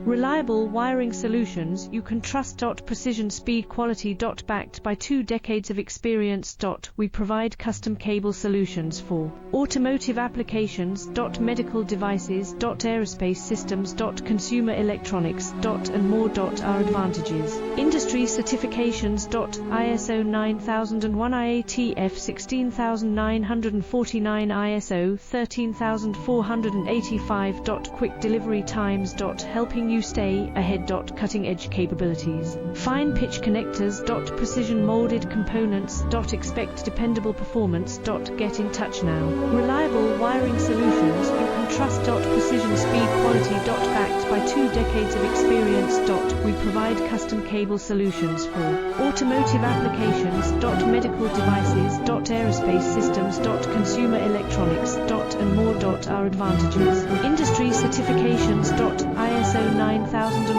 Reliable wiring solutions you can trust. Precision, speed, quality. Backed by 2 decades of experience. We provide custom cable solutions for automotive applications. Medical devices. Aerospace systems. Consumer electronics. And more. Our advantages: industry certifications. ISO 9001, IATF 16949, ISO 13485. Quick delivery times. Helping you stay ahead. Cutting edge capabilities. Fine pitch connectors. Precision molded components. Expect dependable performance. Get in touch now. Reliable wiring solutions you can trust. Precision, speed, quality. Backed by 2 decades of experience. We provide custom cable solutions for automotive applications. Medical devices. Aerospace systems. Consumer electronics. And more. Our advantages: industry certifications. ISO 9001.